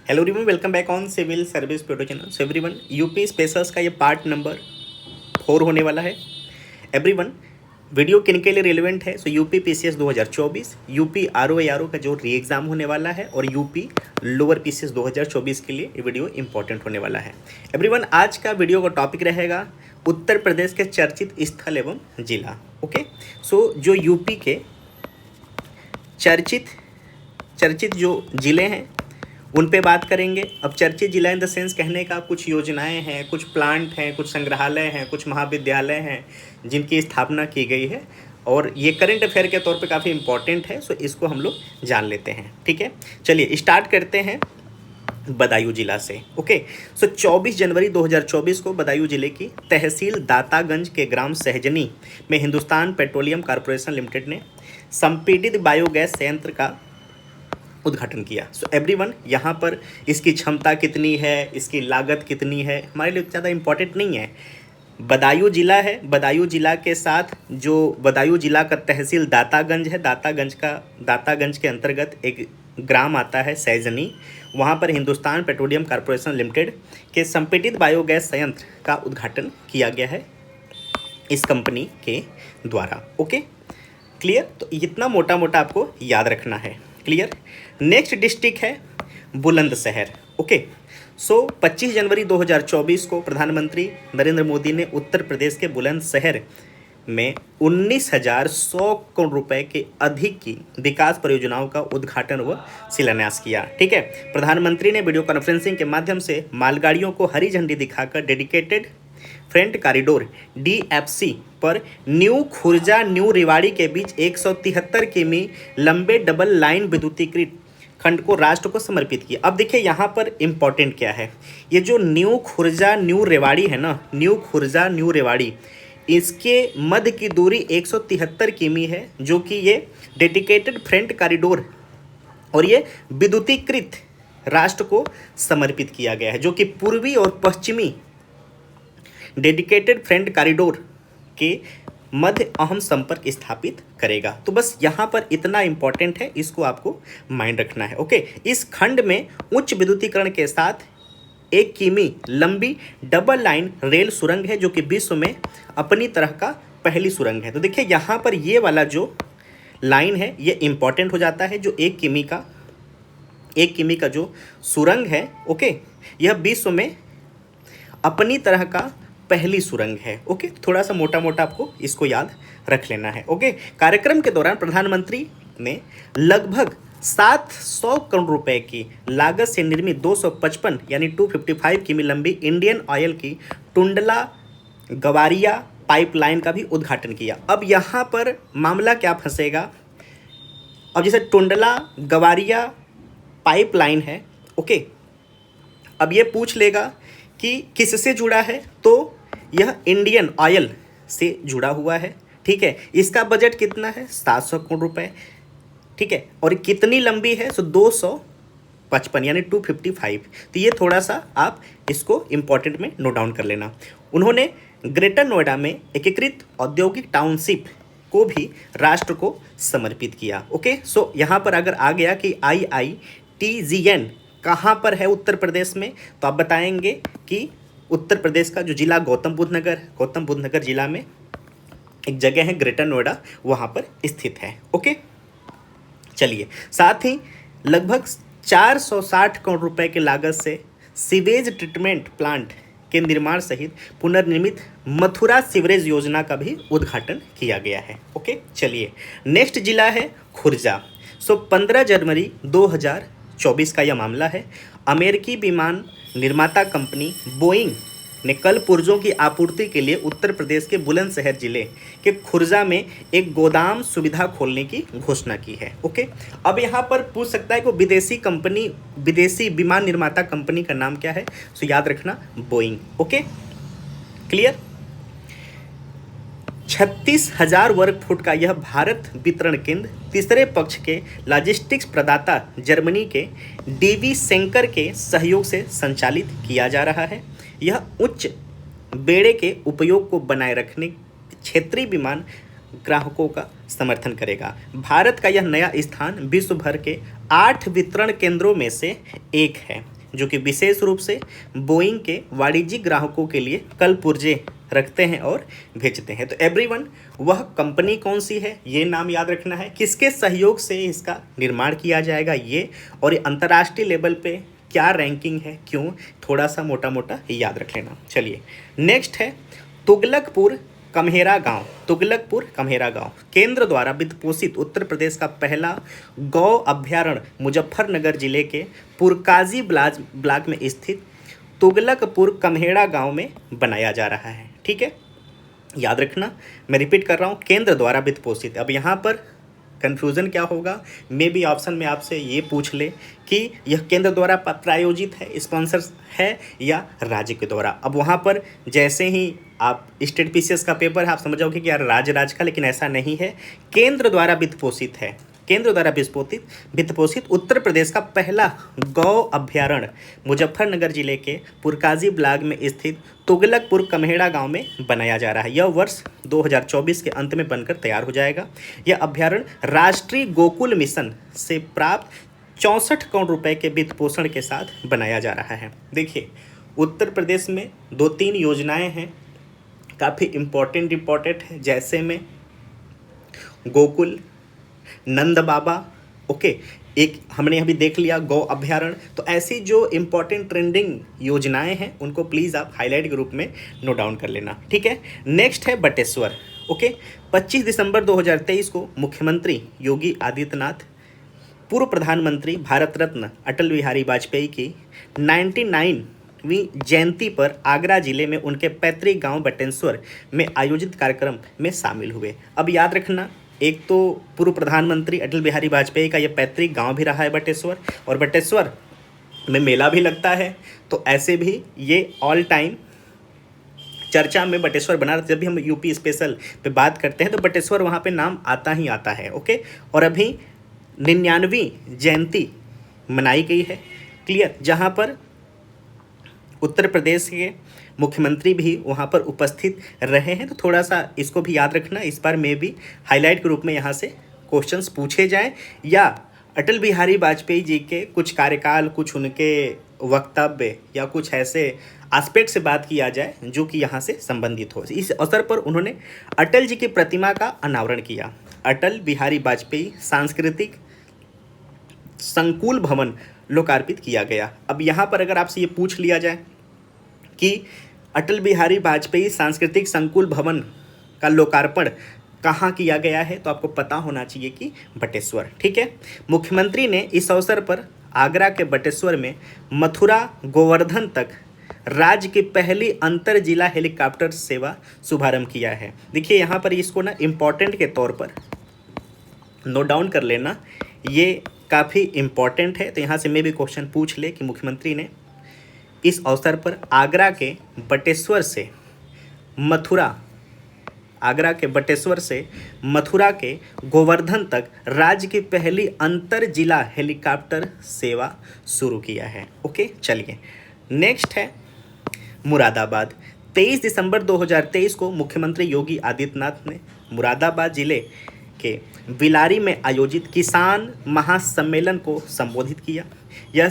Hello everyone, welcome back on civil service प्रोडो channel. So everyone, UP specials का ये part number 4 होने वाला है। एवरीवन, वीडियो किन के लिए रिलेवेंट है? सो यूपी पीसीएस 2024, यूपी आरओ का जो री एग्ज़ाम होने वाला है और यूपी लोअर पीसीएस 2024 के लिए ये वीडियो इंपॉर्टेंट होने वाला है। एवरीवन, आज का वीडियो का टॉपिक रहेगा उत्तर प्रदेश के चर्चित स्थल एवं जिला। ओके, सो जो यूपी के चर्चित जो ज़िले हैं उन पे बात करेंगे। अब चर्चित जिला इन द सेंस कहने का कुछ योजनाएं हैं, कुछ प्लांट हैं, कुछ संग्रहालय हैं, कुछ महाविद्यालय हैं जिनकी स्थापना की गई है और ये करंट अफेयर के तौर पे काफ़ी इंपॉर्टेंट है। सो इसको हम लोग जान लेते हैं। ठीक है, चलिए स्टार्ट करते हैं बदायूं जिला से। ओके, सो 24 जनवरी 2024 को बदायूं जिले की तहसील दातागंज के ग्राम सहजनी में हिंदुस्तान पेट्रोलियम कॉरपोरेशन लिमिटेड ने संपीड़ित बायोगैस संयंत्र का उद्घाटन किया। सो एवरीवन, यहाँ पर इसकी क्षमता कितनी है, इसकी लागत कितनी है, हमारे लिए ज़्यादा इम्पोर्टेंट नहीं है। बदायूं जिला है, बदायूं जिला के साथ जो बदायूं जिला का तहसील दातागंज है, दातागंज के अंतर्गत एक ग्राम आता है सैजनी। वहाँ पर हिंदुस्तान पेट्रोलियम कॉरपोरेशन लिमिटेड के संपीड़ित बायोगैस संयंत्र का उद्घाटन किया गया है इस कंपनी के द्वारा। Okay, clear? तो इतना मोटा मोटा आपको याद रखना है। क्लियर? नेक्स्ट डिस्ट्रिक्ट है बुलंदशहर। ओके, सो 25 जनवरी 2024 को प्रधानमंत्री नरेंद्र मोदी ने उत्तर प्रदेश के बुलंदशहर में 19,100 करोड़ रुपए के अधिक की विकास परियोजनाओं का उद्घाटन व शिलान्यास किया। ठीक है, प्रधानमंत्री ने वीडियो कॉन्फ्रेंसिंग के माध्यम से मालगाड़ियों को हरी झंडी दिखाकर डेडिकेटेड फ्रंट कॉरिडोर DFC पर न्यू खुर्जा न्यू रेवाड़ी के बीच 173 किमी लंबे डबल लाइन विद्युतीकृत खंड को राष्ट्र को समर्पित किया। अब देखिए यहाँ पर इम्पोर्टेंट क्या है, ये जो न्यू खुर्जा न्यू रेवाड़ी है ना, न्यू खुर्जा न्यू रेवाड़ी, इसके मध्य की दूरी 173 किमी है, जो कि ये डेडिकेटेड फ्रंट कॉरिडोर और ये विद्युतीकृत राष्ट्र को समर्पित किया गया है, जो कि पूर्वी और पश्चिमी डेडिकेटेड फ्रंट कॉरिडोर के मध्य अहम संपर्क स्थापित करेगा। तो बस यहाँ पर इतना इंपॉर्टेंट है, इसको आपको माइंड रखना है। ओके, इस खंड में उच्च विद्युतीकरण के साथ 1 किमी लंबी डबल लाइन रेल सुरंग है, जो कि विश्व में अपनी तरह का पहली सुरंग है। तो देखिए यहाँ पर ये वाला जो लाइन है ये इंपॉर्टेंट हो जाता है, जो 1 किमी का जो सुरंग है। ओके, यह विश्व में अपनी तरह का पहली सुरंग है। ओके, थोड़ा सा मोटा मोटा आपको इसको याद रख लेना है। ओके, कार्यक्रम के दौरान प्रधानमंत्री ने लगभग 700 करोड़ रुपए की लागत से निर्मित 255 यानी 255 किमी लंबी इंडियन ऑयल की टुंडला गवारिया पाइपलाइन का भी उद्घाटन किया। अब यहाँ पर मामला क्या फंसेगा, अब जैसे टुंडला गवारिया पाइपलाइन है। ओके, अब ये पूछ लेगा कि किससे जुड़ा है, तो यह इंडियन ऑयल से जुड़ा हुआ है। ठीक है, इसका बजट कितना है? 700 करोड़ रुपए। ठीक है, और कितनी लंबी है? सो 255 यानी 255। तो ये थोड़ा सा आप इसको इम्पोर्टेंट में नोट डाउन कर लेना। उन्होंने ग्रेटर नोएडा में एकीकृत औद्योगिक टाउनशिप को भी राष्ट्र को समर्पित किया। ओके, सो यहाँ पर अगर आ गया कि IITGN कहाँ पर है उत्तर प्रदेश में, तो आप बताएंगे कि उत्तर प्रदेश का जो जिला गौतम बुद्ध नगर जिला में एक जगह है ग्रेटर नोएडा, वहाँ पर स्थित है। ओके, चलिए, साथ ही लगभग 460 करोड़ रुपए की लागत से सीवेज ट्रीटमेंट प्लांट के निर्माण सहित पुनर्निर्मित मथुरा सीवरेज योजना का भी उद्घाटन किया गया है। ओके, चलिए, नेक्स्ट जिला है खुर्जा। सो 15 जनवरी 2024 का यह मामला है। अमेरिकी विमान निर्माता कंपनी बोइंग ने कल पुर्जों की आपूर्ति के लिए उत्तर प्रदेश के बुलंदशहर जिले के खुर्जा में एक गोदाम सुविधा खोलने की घोषणा की है। ओके, अब यहाँ पर पूछ सकता है कि विदेशी विमान निर्माता कंपनी का नाम क्या है? सो याद रखना, बोइंग। Okay, clear? 36,000 वर्ग फुट का यह भारत वितरण केंद्र तीसरे पक्ष के लॉजिस्टिक्स प्रदाता जर्मनी के DB सेंकर के सहयोग से संचालित किया जा रहा है। यह उच्च बेड़े के उपयोग को बनाए रखने क्षेत्रीय विमान ग्राहकों का समर्थन करेगा। भारत का यह नया स्थान विश्व भर के 8 वितरण केंद्रों में से एक है। जो कि विशेष रूप से बोइंग के वाणिज्यिक ग्राहकों के लिए कल पुर्जे रखते हैं और भेजते हैं। तो एवरीवन, वह कंपनी कौन सी है ये नाम याद रखना है, किसके सहयोग से इसका निर्माण किया जाएगा ये, और ये अंतर्राष्ट्रीय लेवल पे क्या रैंकिंग है, क्यों, थोड़ा सा मोटा मोटा याद रख लेना। चलिए नेक्स्ट है तुगलकपुर कम्हेरा गांव। तुगलकपुर कम्हेरा गांव केंद्र द्वारा वित्त पोषित उत्तर प्रदेश का पहला गौ अभ्यारण्य मुजफ्फरनगर जिले के पुरकाजी ब्लॉक में स्थित तुगलकपुर कम्हेरा गांव में बनाया जा रहा है। ठीक है, याद रखना, मैं रिपीट कर रहा हूँ, केंद्र द्वारा वित्त पोषित। अब यहाँ पर कन्फ्यूज़न क्या होगा, मे बी ऑप्शन में आपसे ये पूछ ले कि यह केंद्र द्वारा प्रायोजित है, स्पॉन्सर है, या राज्य के द्वारा। अब वहाँ पर जैसे ही आप स्टेट पीसीएस का पेपर है, आप समझ जाओगे कि यार राज्य का, लेकिन ऐसा नहीं है, केंद्र द्वारा वित्त पोषित है। केंद्र द्वारा वित्त पोषित उत्तर प्रदेश का पहला गौ अभ्यारण्य मुजफ्फरनगर जिले के पुरकाजी ब्लॉक में स्थित तुगलकपुर कम्हेड़ा गांव में बनाया जा रहा है। यह वर्ष 2024 के अंत में बनकर तैयार हो जाएगा। यह अभ्यारण्य राष्ट्रीय गोकुल मिशन से प्राप्त 64 करोड़ रुपए के वित्त पोषण के साथ बनाया जा रहा है। देखिए, उत्तर प्रदेश में 2-3 योजनाएं हैं काफ़ी इम्पोर्टेंट है, जैसे में गोकुल, नंद बाबा, ओके, एक हमने अभी देख लिया गौ अभ्यारण्य। तो ऐसी जो इम्पोर्टेंट ट्रेंडिंग योजनाएं हैं उनको प्लीज़ आप हाईलाइट के रूप में नोट डाउन कर लेना। ठीक है, नेक्स्ट है बटेश्वर। ओके, 25 दिसंबर 2023 को मुख्यमंत्री योगी आदित्यनाथ पूर्व प्रधानमंत्री भारत रत्न अटल बिहारी वाजपेयी की 99वीं जयंती पर आगरा जिले में उनके पैतृक गांव बटेश्वर में आयोजित कार्यक्रम में शामिल हुए। अब याद रखना, एक तो पूर्व प्रधानमंत्री अटल बिहारी वाजपेयी का ये पैतृक गांव भी रहा है बटेश्वर, और बटेश्वर में मेला भी लगता है। तो ऐसे भी ये ऑल टाइम चर्चा में बटेश्वर बना रहता है। जब भी हम यूपी स्पेशल पे बात करते हैं तो बटेश्वर वहाँ पे नाम आता ही आता है। ओके, और अभी 99वीं जयंती मनाई गई है, क्लियर, जहाँ पर उत्तर प्रदेश के मुख्यमंत्री भी वहाँ पर उपस्थित रहे हैं। तो थोड़ा सा इसको भी याद रखना, इस बार में भी हाईलाइट के रूप में यहाँ से क्वेश्चंस पूछे जाएं, या अटल बिहारी वाजपेयी जी के कुछ कार्यकाल, कुछ उनके वक्तव्य या कुछ ऐसे एस्पेक्ट से बात किया जाए जो कि यहाँ से संबंधित हो। इस अवसर पर उन्होंने अटल जी की प्रतिमा का अनावरण किया। अटल बिहारी वाजपेयी सांस्कृतिक संकुल भवन लोकार्पित किया गया। अब यहाँ पर अगर आपसे ये पूछ लिया जाए कि अटल बिहारी वाजपेयी सांस्कृतिक संकुल भवन का लोकार्पण कहाँ किया गया है, तो आपको पता होना चाहिए कि बटेश्वर। ठीक है, मुख्यमंत्री ने इस अवसर पर आगरा के बटेश्वर में मथुरा गोवर्धन तक राज्य की पहली अंतर जिला हेलीकॉप्टर सेवा शुभारंभ किया है। देखिए यहाँ पर इसको ना इम्पॉर्टेंट के तौर पर नोट डाउन कर लेना, ये काफ़ी इम्पॉर्टेंट है। तो यहाँ से मैं भी क्वेश्चन पूछ ले कि मुख्यमंत्री ने इस अवसर पर आगरा के बटेश्वर से मथुरा के गोवर्धन तक राज्य की पहली अंतर जिला हेलीकॉप्टर सेवा शुरू किया है। ओके, चलिए नेक्स्ट है मुरादाबाद। 23 दिसंबर 2023 को मुख्यमंत्री योगी आदित्यनाथ ने मुरादाबाद जिले के बिलारी में आयोजित किसान महासम्मेलन को संबोधित किया। यह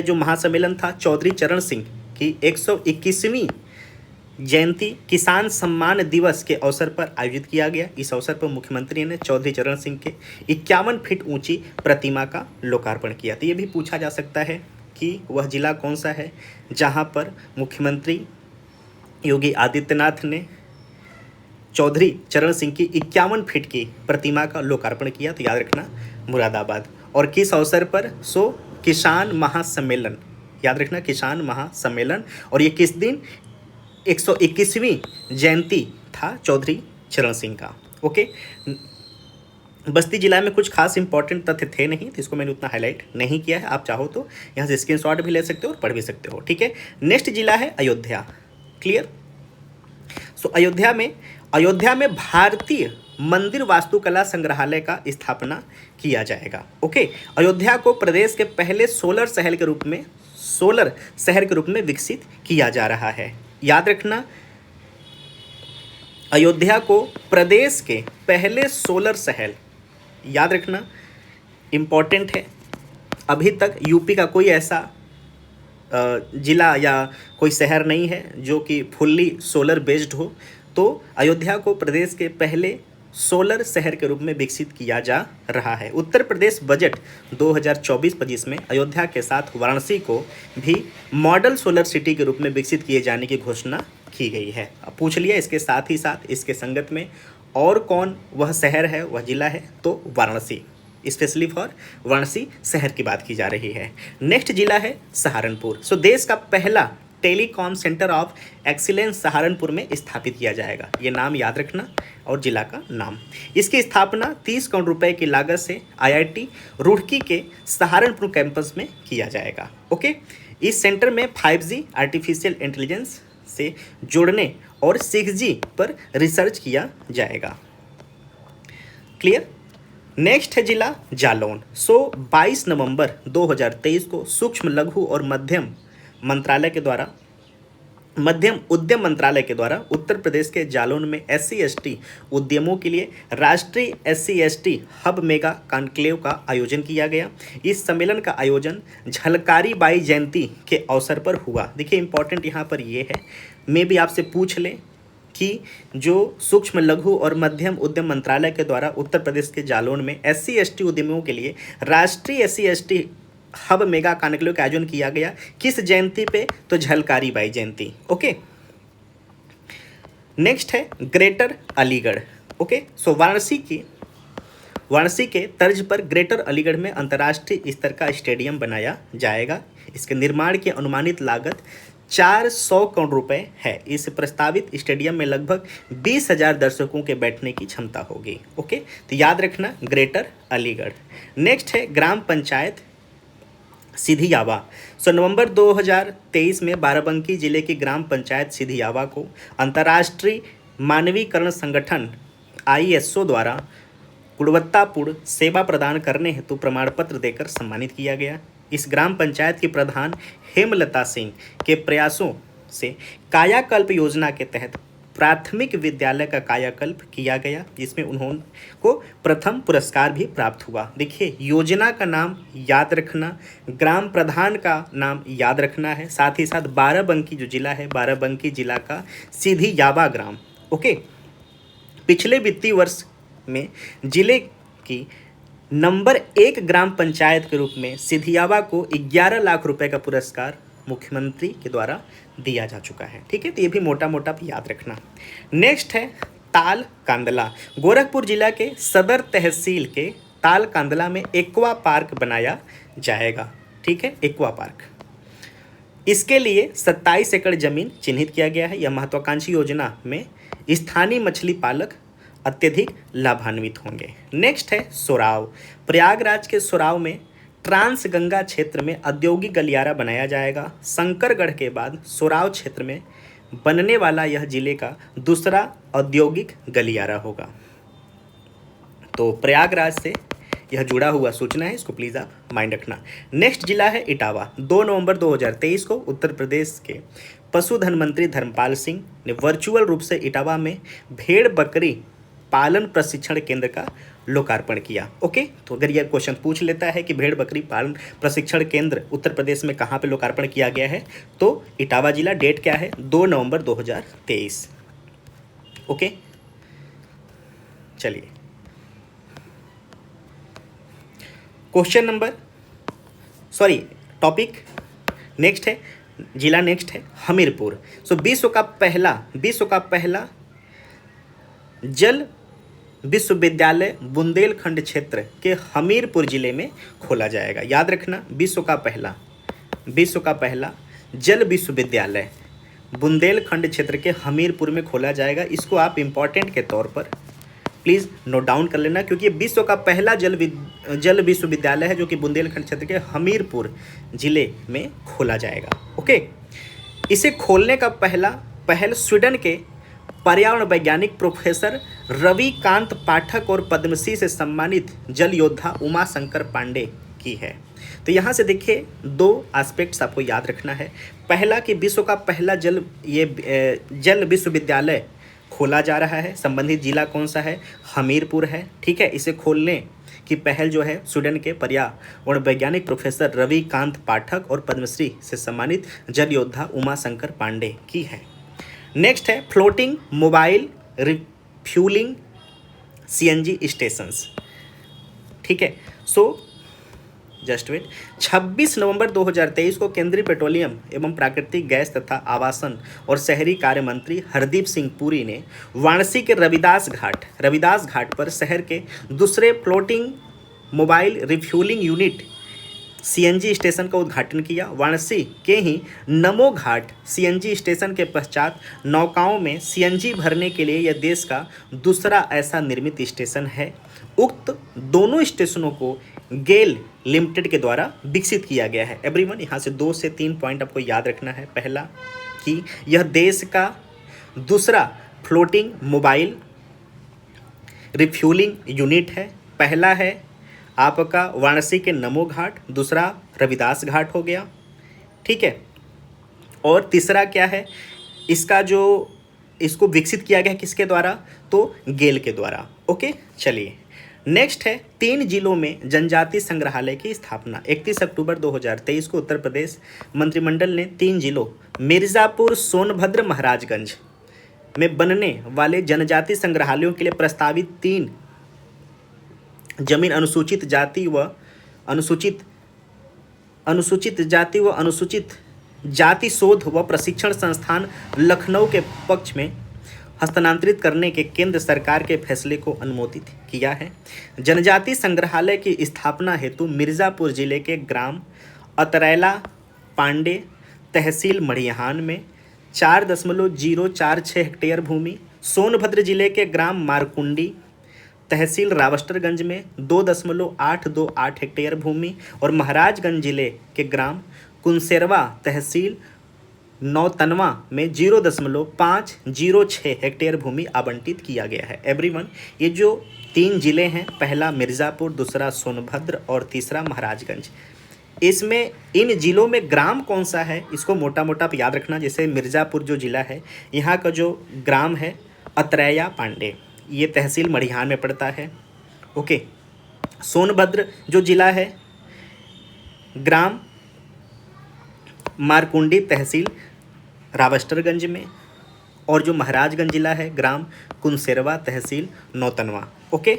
जो महासम्मेलन था चौधरी चरण सिंह की 121वीं जयंती किसान सम्मान दिवस के अवसर पर आयोजित किया गया। इस अवसर पर मुख्यमंत्री ने चौधरी चरण सिंह के 51 फीट ऊंची प्रतिमा का लोकार्पण किया। तो ये भी पूछा जा सकता है कि वह जिला कौन सा है जहां पर मुख्यमंत्री योगी आदित्यनाथ ने चौधरी चरण सिंह की 51 फीट की प्रतिमा का लोकार्पण किया। तो याद रखना मुरादाबाद। और किस अवसर पर, सो किसान महासम्मेलन, याद रखना किसान महासम्मेलन। और ये किस दिन, 121वीं जयंती था चौधरी चरण सिंह का। ओके, बस्ती जिला में कुछ खास इंपॉर्टेंट तथ्य थे नहीं, तो इसको मैंने उतना हाईलाइट नहीं किया है। आप चाहो तो यहाँ से स्क्रीनशॉट भी ले सकते हो और पढ़ भी सकते हो। ठीक है, नेक्स्ट जिला है अयोध्या। क्लियर, सो अयोध्या में भारतीय मंदिर वास्तुकला संग्रहालय का स्थापना किया जाएगा। ओके, अयोध्या को प्रदेश के पहले सोलर शहर के रूप में विकसित किया जा रहा है। याद रखना, अयोध्या को प्रदेश के पहले सोलर शहर, याद रखना इंपॉर्टेंट है। अभी तक यूपी का कोई ऐसा जिला या कोई शहर नहीं है जो कि फुल्ली सोलर बेस्ड हो। तो अयोध्या को प्रदेश के पहले सोलर शहर के रूप में विकसित किया जा रहा है। उत्तर प्रदेश बजट 2024-25 में अयोध्या के साथ वाराणसी को भी मॉडल सोलर सिटी के रूप में विकसित किए जाने की घोषणा की गई है। अब पूछ लिया इसके साथ ही साथ इसके संगत में और कौन वह शहर है, वह जिला है, तो वाराणसी, स्पेशली फॉर वाराणसी शहर की बात की जा रही है। नेक्स्ट जिला है सहारनपुर। सो देश का पहला telecom centre of excellence Saharanpur में स्थापित किया जाएगा। ये नाम याद रखना और जिला का नाम। इसकी स्थापना 30 करोड़ रुपए की लागत से IIT रुड़की के सहारनपुर कैंपस में किया जाएगा। ओके, इस सेंटर में 5G आर्टिफिशियल इंटेलिजेंस से जुड़ने और 6G पर रिसर्च किया जाएगा। क्लियर। नेक्स्ट है जिला जालौन। 22 नवंबर 2023 को सूक्ष्म लघु और मध्यम उद्यम मंत्रालय के द्वारा उत्तर प्रदेश के जालौन में SC/ST उद्यमों के लिए राष्ट्रीय SC/ST हब मेगा कॉन्क्लेव का आयोजन किया गया। इस सम्मेलन का आयोजन झलकारी बाई जयंती के अवसर पर हुआ। देखिए इंपॉर्टेंट यहाँ पर ये है, मैं भी आपसे पूछ लें कि जो सूक्ष्म लघु और मध्यम उद्यम मंत्रालय के द्वारा उत्तर प्रदेश के जालौन में SC/ST उद्यमियों के लिए राष्ट्रीय SC/ST हब मेगा कॉन्क्लेव का आयोजन किया गया, किस जयंती पे, तो झलकारी बाई जयंती। ओके, नेक्स्ट है ग्रेटर अलीगढ़। ओके, सो वाराणसी के तर्ज पर ग्रेटर अलीगढ़ में अंतर्राष्ट्रीय स्तर का स्टेडियम बनाया जाएगा। इसके निर्माण की अनुमानित लागत 400 करोड़ रुपए है। इस प्रस्तावित स्टेडियम में लगभग 20,000 दर्शकों के बैठने की क्षमता होगी। ओके, तो याद रखना ग्रेटर अलीगढ़। नेक्स्ट है ग्राम पंचायत सिधियावा। नवंबर 2023 में बाराबंकी जिले की ग्राम पंचायत सिधियावा को अंतर्राष्ट्रीय मानवीकरण संगठन ISO द्वारा गुणवत्तापूर्ण सेवा प्रदान करने हेतु प्रमाण पत्र देकर सम्मानित किया गया। इस ग्राम पंचायत की प्रधान हेमलता सिंह के प्रयासों से कायाकल्प योजना के तहत प्राथमिक विद्यालय का कायाकल्प किया गया, जिसमें उन्होंने को प्रथम पुरस्कार भी प्राप्त हुआ। देखिए योजना का नाम याद रखना, ग्राम प्रधान का नाम याद रखना है, साथ ही साथ बाराबंकी जो जिला है, बाराबंकी जिला का सिधियावा ग्राम। ओके, पिछले वित्तीय वर्ष में जिले की नंबर 1 ग्राम पंचायत के रूप में सिधियावा को 11 लाख रुपए का पुरस्कार मुख्यमंत्री के द्वारा दिया जा चुका है। ठीक है, तो ये भी मोटा मोटा भी याद रखना। नेक्स्ट है ताल कांदला। गोरखपुर जिला के सदर तहसील के ताल कांदला में एक्वा पार्क बनाया जाएगा। ठीक है, एक्वा पार्क। इसके लिए 27 एकड़ जमीन चिन्हित किया गया है। यह महत्वाकांक्षी योजना में स्थानीय मछली पालक अत्यधिक लाभान्वित होंगे। नेक्स्ट है सोराव। प्रयागराज के सोराव में ट्रांस गंगा क्षेत्र में औद्योगिक गलियारा बनाया जाएगा। शंकरगढ़ के बाद सोराव क्षेत्र में बनने वाला यह जिले का दूसरा औद्योगिक गलियारा होगा। तो प्रयागराज से यह जुड़ा हुआ सूचना है, इसको प्लीज़ आप माइंड रखना। नेक्स्ट जिला है इटावा। 2 नवंबर 2023 को उत्तर प्रदेश के पशुधन मंत्री धर्मपाल सिंह ने वर्चुअल रूप से इटावा में भेड़ बकरी पालन प्रशिक्षण केंद्र का लोकार्पण किया। ओके, तो अगर यह क्वेश्चन पूछ लेता है कि भेड़ बकरी पालन प्रशिक्षण केंद्र उत्तर प्रदेश में कहाँ पे लोकार्पण किया गया है, तो इटावा जिला। डेट क्या है? 2 नवंबर 2023। ओके, चलिए टॉपिक नेक्स्ट है, जिला नेक्स्ट है हमीरपुर। विश्व का पहला जल विश्वविद्यालय बुंदेलखंड क्षेत्र के हमीरपुर जिले में खोला जाएगा। याद रखना, विश्व का पहला जल विश्वविद्यालय बुंदेलखंड क्षेत्र के हमीरपुर में खोला जाएगा। इसको आप इम्पॉर्टेंट के तौर पर प्लीज़ नोट डाउन कर लेना, क्योंकि विश्व का पहला जल विश्वविद्यालय है जो कि बुंदेलखंड क्षेत्र के हमीरपुर जिले में खोला जाएगा। ओके, इसे खोलने का पहल स्वीडन के पर्यावरण वैज्ञानिक प्रोफेसर रविकांत पाठक और पद्मश्री से सम्मानित जल योद्धा उमा शंकर पांडे की है। तो यहाँ से देखिए 2 एस्पेक्ट्स आपको याद रखना है। पहला कि विश्व का पहला जल विश्वविद्यालय खोला जा रहा है। संबंधित जिला कौन सा है? हमीरपुर है। ठीक है, इसे खोलने की पहल जो है स्वीडन के पर्यावरण वैज्ञानिक प्रोफेसर रविकांत पाठक और पद्मश्री से सम्मानित जल योद्धा उमाशंकर पांडे की है। नेक्स्ट है floating mobile refuelling CNG stations. ठीक है, सो जस्ट वेट। 26 नवंबर 2023 को केंद्रीय पेट्रोलियम एवं प्राकृतिक गैस तथा आवासन और शहरी कार्य मंत्री हरदीप सिंह पुरी ने वाराणसी के रविदास घाट पर शहर के दूसरे floating mobile refuelling unit CNG station का उद्घाटन किया। वाराणसी के ही नमो घाट सीएनजी स्टेशन के पश्चात नौकाओं में सीएनजी भरने के लिए यह देश का दूसरा ऐसा निर्मित स्टेशन है। उक्त दोनों स्टेशनों को गेल लिमिटेड के द्वारा विकसित किया गया है। एवरीवन, यहाँ से 2 से 3 पॉइंट आपको याद रखना है। पहला कि यह देश का दूसरा फ्लोटिंग मोबाइल रिफ्यूलिंग यूनिट है। पहला है आपका वाराणसी के नमो घाट, दूसरा रविदास घाट हो गया। ठीक है, और तीसरा क्या है, इसको विकसित किया गया है किसके द्वारा, तो गेल के द्वारा। ओके, चलिए नेक्स्ट है 3 जिलों में जनजाति संग्रहालय की स्थापना। 31 अक्टूबर 2023 को उत्तर प्रदेश मंत्रिमंडल ने 3 जिलों मिर्ज़ापुर, सोनभद्र, महाराजगंज में बनने वाले जनजाति संग्रहालयों के लिए प्रस्तावित 3 जमीन अनुसूचित जाति व अनुसूचित जाति शोध व प्रशिक्षण संस्थान लखनऊ के पक्ष में हस्तांतरित करने के केंद्र सरकार के फैसले को अनुमोदित किया है। जनजाति संग्रहालय की स्थापना हेतु मिर्ज़ापुर जिले के ग्राम अतरैला पांडे, तहसील मढ़ियाहान में 4.046 हेक्टेयर भूमि, सोनभद्र जिले के ग्राम मारकुंडी, तहसील रावस्टरगंज में 2.828 हेक्टेयर भूमि और महाराजगंज जिले के ग्राम कुनसेरवा, तहसील नौतनवा में 0.506 हेक्टेयर भूमि आवंटित किया गया है। एवरीवन, ये जो 3 जिले हैं, पहला मिर्ज़ापुर, दूसरा सोनभद्र और तीसरा महाराजगंज, इसमें इन जिलों में ग्राम कौन सा है इसको मोटा मोटा आप याद रखना। जैसे मिर्ज़ापुर जो जिला है, यहाँ का जो ग्राम है अतरैया पांडे, ये तहसील मढ़ियाहान में पड़ता है। ओके, सोनभद्र जो जिला है, ग्राम मारकुंडी, तहसील रावस्टरगंज में, और जो महाराजगंज जिला है, ग्राम कुनसेरवा, तहसील नौतनवा। ओके,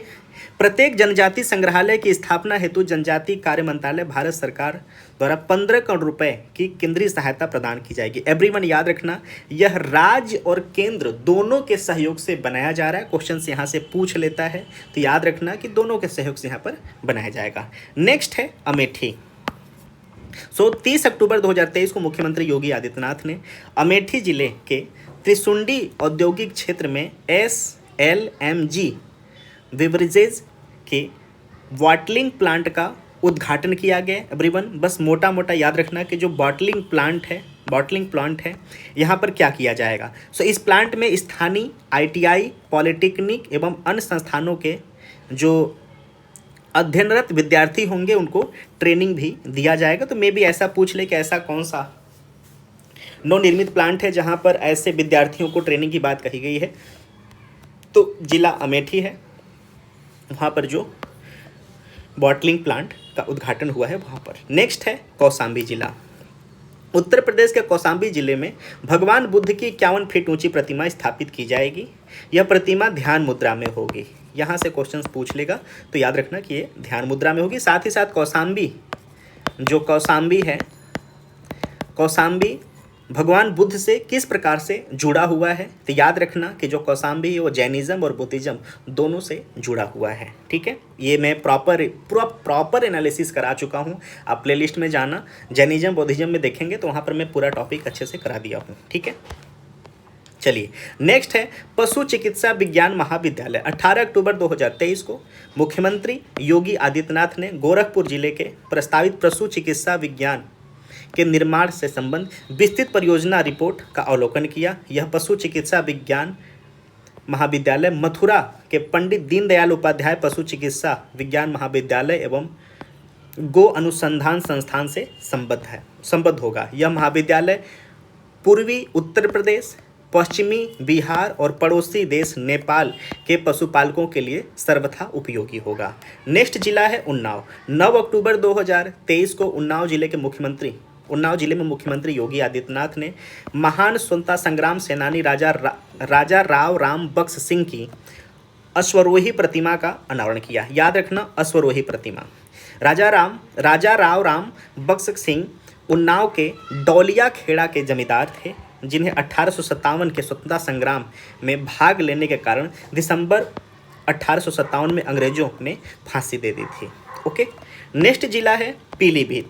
प्रत्येक जनजाति संग्रहालय की स्थापना हेतु जनजाति कार्य मंत्रालय भारत सरकार द्वारा 15 करोड़ रुपए की केंद्रीय सहायता प्रदान की जाएगी। एवरीवन, याद रखना, यह राज्य और केंद्र दोनों के सहयोग से बनाया जा रहा है। क्वेश्चन यहाँ से पूछ लेता है, तो याद रखना कि दोनों के सहयोग से यहाँ पर बनाया जाएगा। नेक्स्ट है अमेठी। 30 अक्टूबर 2023 को मुख्यमंत्री योगी आदित्यनाथ ने अमेठी जिले के त्रिशुंडी औद्योगिक क्षेत्र में SLMG बेवरेजेज के बॉटलिंग प्लांट का उद्घाटन किया गया। एवरीवन, बस मोटा मोटा याद रखना कि जो बॉटलिंग प्लांट है यहाँ पर क्या किया जाएगा। इस प्लांट में स्थानीय ITI, पॉलिटेक्निक एवं अन्य संस्थानों के जो अध्ययनरत विद्यार्थी होंगे उनको ट्रेनिंग भी दिया जाएगा। तो मे भी ऐसा पूछ ले कि ऐसा कौन सा नवनिर्मित प्लांट है जहाँ पर ऐसे विद्यार्थियों को ट्रेनिंग की बात कही गई है, तो जिला अमेठी है, वहाँ पर जो बॉटलिंग प्लांट का उद्घाटन हुआ है वहाँ पर। नेक्स्ट है कौशाम्बी जिला। उत्तर प्रदेश के कौशाम्बी जिले में भगवान बुद्ध की 51 फीट ऊंची प्रतिमा स्थापित की जाएगी। यह प्रतिमा ध्यान मुद्रा में होगी। यहाँ से क्वेश्चंस पूछ लेगा, तो याद रखना कि ये ध्यान मुद्रा में होगी। साथ ही साथ कौशाम्बी है, कौशाम्बी भगवान बुद्ध से किस प्रकार से जुड़ा हुआ है, तो याद रखना कि जो कौशाम्बी है वो जैनिज़्म और बुद्धिज़्म दोनों से जुड़ा हुआ है। ठीक है, ये मैं प्रॉपर एनालिसिस करा चुका हूँ। आप प्लेलिस्ट में जाना, जैनिज़्म बुद्धिज़्म में देखेंगे तो वहाँ पर मैं पूरा टॉपिक अच्छे से करा दिया हूँ। ठीक है, चलिए नेक्स्ट है पशु चिकित्सा विज्ञान महाविद्यालय। 18 अक्टूबर 2023 को मुख्यमंत्री योगी आदित्यनाथ ने गोरखपुर जिले के प्रस्तावित पशु चिकित्सा विज्ञान के निर्माण से संबंध विस्तृत परियोजना रिपोर्ट का अवलोकन किया। यह पशु चिकित्सा विज्ञान महाविद्यालय मथुरा के पंडित दीनदयाल उपाध्याय पशु चिकित्सा विज्ञान महाविद्यालय एवं गो अनुसंधान संस्थान से संबद्ध होगा। यह महाविद्यालय पूर्वी उत्तर प्रदेश, पश्चिमी बिहार और पड़ोसी देश नेपाल के पशुपालकों के लिए सर्वथा उपयोगी होगा। नेक्स्ट जिला है उन्नाव। 9 अक्टूबर 2023 को उन्नाव जिले में मुख्यमंत्री योगी आदित्यनाथ ने महान स्वतंत्रता संग्राम सेनानी राजा राव राम बख्श सिंह की अश्वरोही प्रतिमा का अनावरण किया। याद रखना, अश्वरोही प्रतिमा। राजा राव राम बख्श सिंह उन्नाव के डौलिया खेड़ा के जमींदार थे, जिन्हें 1857 के स्वतंत्रता संग्राम में भाग लेने के कारण दिसंबर 1857 में अंग्रेजों ने फांसी दे दी थी। ओके, नेक्स्ट जिला है पीलीभीत।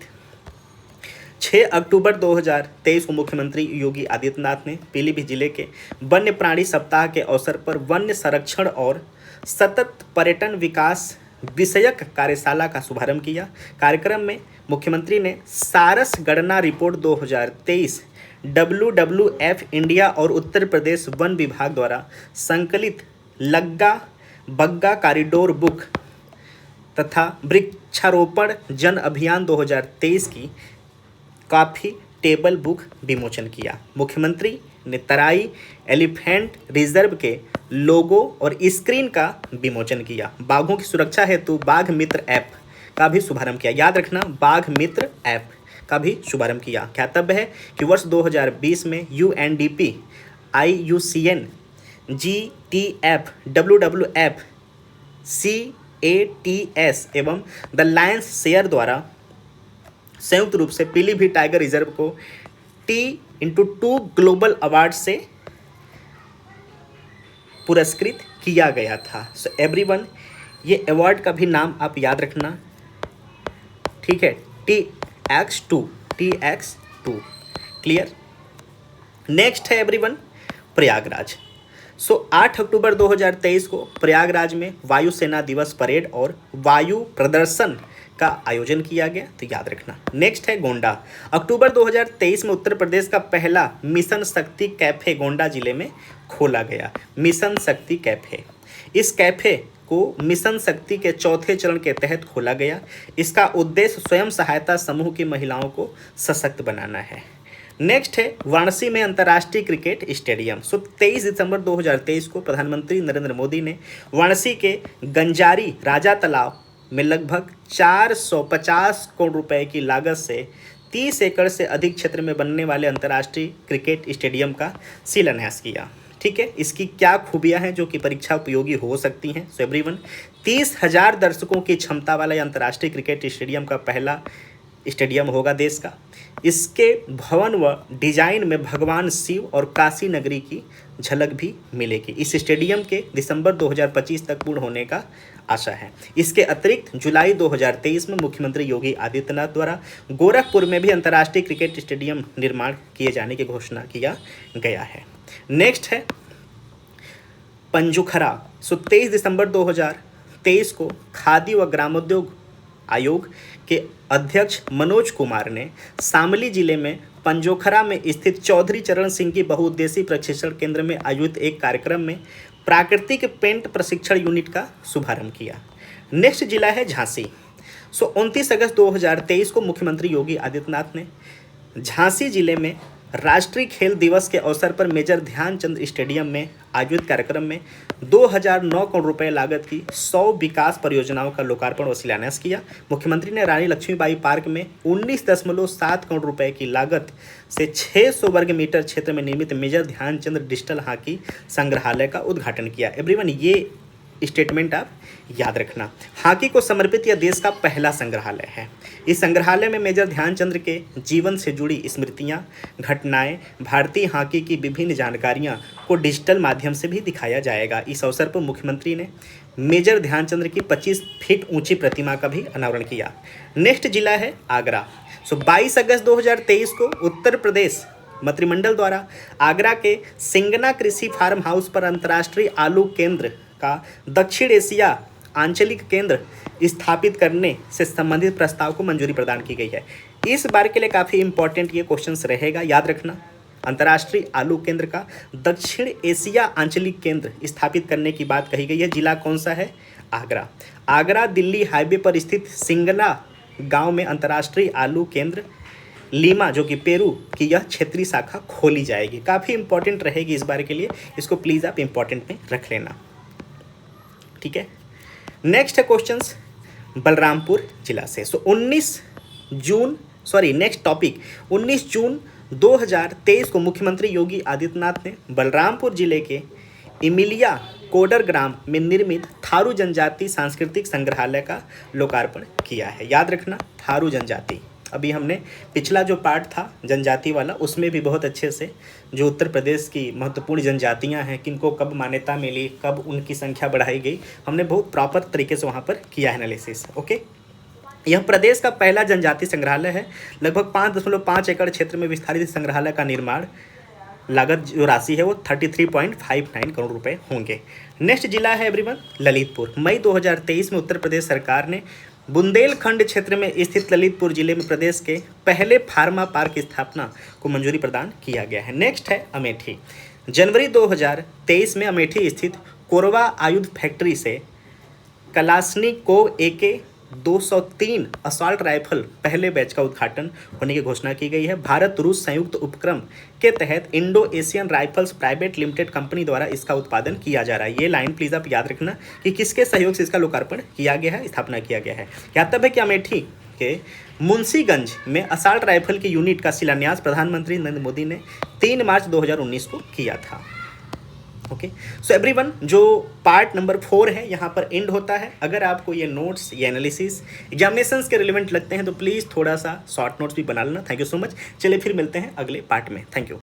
6 अक्टूबर 2023 को मुख्यमंत्री योगी आदित्यनाथ ने पीलीभीत जिले के वन्य प्राणी सप्ताह के अवसर पर वन्य संरक्षण और सतत पर्यटन विकास विषयक कार्यशाला का शुभारंभ किया। कार्यक्रम में मुख्यमंत्री ने सारस गणना रिपोर्ट 2023 WWF इंडिया और उत्तर प्रदेश वन विभाग द्वारा संकलित लग्गा बग्गा कॉरिडोर बुक तथा वृक्षारोपण जन अभियान 2023 की कॉफी टेबल बुक विमोचन किया। मुख्यमंत्री ने तराई एलिफेंट रिजर्व के लोगो और स्क्रीन का विमोचन किया। बाघों की सुरक्षा हेतु बाघ मित्र ऐप का भी शुभारंभ किया। याद रखना, बाघ मित्र ऐप का भी शुभारंभ किया। ख्यातव्य है कि वर्ष 2020 में UNDP, IUCN, GTF, WWF, CATS एवं द लायंस शेयर द्वारा संयुक्त रूप से पीलीभीत टाइगर रिजर्व को T/2 ग्लोबल अवार्ड से पुरस्कृत किया गया था। सो एवरीवन, ये अवार्ड का भी नाम आप याद रखना, ठीक है, TX2। क्लियर। नेक्स्ट है एवरीवन प्रयागराज। 8 अक्टूबर 2023 को प्रयागराज में वायुसेना दिवस परेड और वायु प्रदर्शन का आयोजन किया गया, तो याद रखना। नेक्स्ट है गोंडा। अक्टूबर 2023 में उत्तर प्रदेश का पहला मिशन शक्ति कैफे गोंडा जिले में खोला गया। मिशन शक्ति कैफे, इस कैफे को मिशन शक्ति के चौथे चरण के तहत खोला गया। इसका उद्देश्य स्वयं सहायता समूह की महिलाओं को सशक्त बनाना है। नेक्स्ट है वाराणसी में अंतर्राष्ट्रीय क्रिकेट स्टेडियम। 23 दिसंबर 2023 को प्रधानमंत्री नरेंद्र मोदी ने वाराणसी के गंजारी राजा तालाब में लगभग 450 करोड़ रुपए की लागत से 30 एकड़ से अधिक क्षेत्र में बनने वाले अंतर्राष्ट्रीय क्रिकेट स्टेडियम का शिलान्यास किया। ठीक है, इसकी क्या खूबियां हैं जो कि परीक्षा उपयोगी हो सकती हैं। सो एवरीवन, 30,000 दर्शकों की क्षमता वाला यह अंतर्राष्ट्रीय क्रिकेट स्टेडियम का पहला स्टेडियम होगा देश का। इसके भवन व डिजाइन में भगवान शिव और काशी नगरी की झलक भी मिलेगी। इस स्टेडियम के दिसंबर 2025 तक पूर्ण होने का आशा है। इसके अतिरिक्त जुलाई 2023 में मुख्यमंत्री योगी आदित्यनाथ द्वारा गोरखपुर में भी अंतर्राष्ट्रीय क्रिकेट स्टेडियम निर्माण किए जाने की घोषणा किया गया है। नेक्स्ट है पंजुखरा। 23 दिसंबर 2023 को खादी व ग्रामोद्योग आयोग के अध्यक्ष मनोज कुमार ने शामली जिले में पंजोखरा में स्थित चौधरी चरण सिंह की बहुउद्देशीय प्रशिक्षण केंद्र में आयोजित एक कार्यक्रम में प्राकृतिक पेंट प्रशिक्षण यूनिट का शुभारंभ किया। नेक्स्ट जिला है झांसी। 29 अगस्त 2023 को मुख्यमंत्री योगी आदित्यनाथ ने झांसी जिले में राष्ट्रीय खेल दिवस के अवसर पर मेजर ध्यानचंद स्टेडियम में आयोजित कार्यक्रम में 2009 करोड़ रुपए लागत की 100 विकास परियोजनाओं का लोकार्पण और शिलान्यास किया। मुख्यमंत्री ने रानी लक्ष्मीबाई पार्क में 19.7 करोड़ रुपए की लागत से 600 वर्ग मीटर क्षेत्र में निर्मित मेजर ध्यानचंद डिजिटल हॉकी संग्रहालय का उद्घाटन किया। एवरीवन, ये स्टेटमेंट आप याद रखना। हॉकी को समर्पित यह देश का पहला संग्रहालय है। इस संग्रहालय में मेजर ध्यानचंद के जीवन से जुड़ी स्मृतियां, घटनाएं, भारतीय हॉकी की विभिन्न जानकारियां को डिजिटल माध्यम से भी दिखाया जाएगा। इस अवसर पर मुख्यमंत्री ने मेजर ध्यानचंद की 25 फीट ऊंची प्रतिमा का भी अनावरण किया। नेक्स्ट जिला है आगरा। 22 अगस्त 2023 को उत्तर प्रदेश मंत्रिमंडल द्वारा आगरा के सिंगना कृषि फार्म हाउस पर अंतर्राष्ट्रीय आलू केंद्र का दक्षिण एशिया आंचलिक केंद्र स्थापित करने से संबंधित प्रस्ताव को मंजूरी प्रदान की गई है। इस बार के लिए काफ़ी इंपॉर्टेंट ये क्वेश्चंस रहेगा, याद रखना। अंतर्राष्ट्रीय आलू केंद्र का दक्षिण एशिया आंचलिक केंद्र स्थापित करने की बात कही गई है। जिला कौन सा है? आगरा। आगरा दिल्ली हाईवे पर स्थित सिंगना गांव में अंतर्राष्ट्रीय आलू केंद्र लीमा जो कि पेरू की यह क्षेत्रीय शाखा खोली जाएगी। काफ़ी इंपॉर्टेंट रहेगी इस बार के लिए, इसको प्लीज़ आप इंपॉर्टेंट में रख लेना, ठीक है। नेक्स्ट है क्वेश्चंस बलरामपुर जिला से। सो 19 जून 2023 को मुख्यमंत्री योगी आदित्यनाथ ने बलरामपुर जिले के इमिलिया कोडर ग्राम में निर्मित थारू जनजाति सांस्कृतिक संग्रहालय का लोकार्पण किया है। याद रखना, थारू जनजाति, अभी हमने पिछला जो पार्ट था जनजाति वाला उसमें भी बहुत अच्छे से जो उत्तर प्रदेश की महत्वपूर्ण जनजातियां हैं, किनको कब मान्यता मिली, कब उनकी संख्या बढ़ाई गई, हमने बहुत प्रॉपर तरीके से वहाँ पर किया है एनालिसिस। ओके, यह प्रदेश का पहला जनजाति संग्रहालय है। लगभग 5.5 एकड़ क्षेत्र में विस्तारित संग्रहालय का निर्माण लागत जो राशि है वो 33.59 करोड़ रुपए होंगे। नेक्स्ट जिला है एवरीवन ललितपुर। मई 2023 में उत्तर प्रदेश सरकार ने बुंदेलखंड क्षेत्र में स्थित ललितपुर जिले में प्रदेश के पहले फार्मा पार्क की स्थापना को मंजूरी प्रदान किया गया है। नेक्स्ट है अमेठी। जनवरी 2023 में अमेठी स्थित कोरबा आयुध फैक्ट्री से कलाश्निकोव AK-203 असॉल्ट राइफल पहले बैच का उद्घाटन होने की घोषणा की गई है। भारत रूस संयुक्त उपक्रम के तहत Indo Asian rifles private limited company द्वारा इसका उत्पादन किया जा रहा है। ये लाइन प्लीज आप याद रखना कि किसके सहयोग से इसका लोकार्पण किया गया है, स्थापना किया गया है। ज्ञातव्य है कि अमेठी के मुंशीगंज में असॉल्ट राइफल की यूनिट का शिलान्यास प्रधानमंत्री नरेंद्र मोदी ने 3 मार्च 2019 को किया था। ओके, सो एवरीवन, जो पार्ट नंबर 4 है यहाँ पर एंड होता है। अगर आपको ये नोट्स, ये एनालिसिस एग्जामिनेशंस के रिलेवेंट लगते हैं तो प्लीज़ थोड़ा सा शॉर्ट नोट्स भी बना लेना। Thank you so much. चलिए फिर मिलते हैं अगले पार्ट में। Thank you.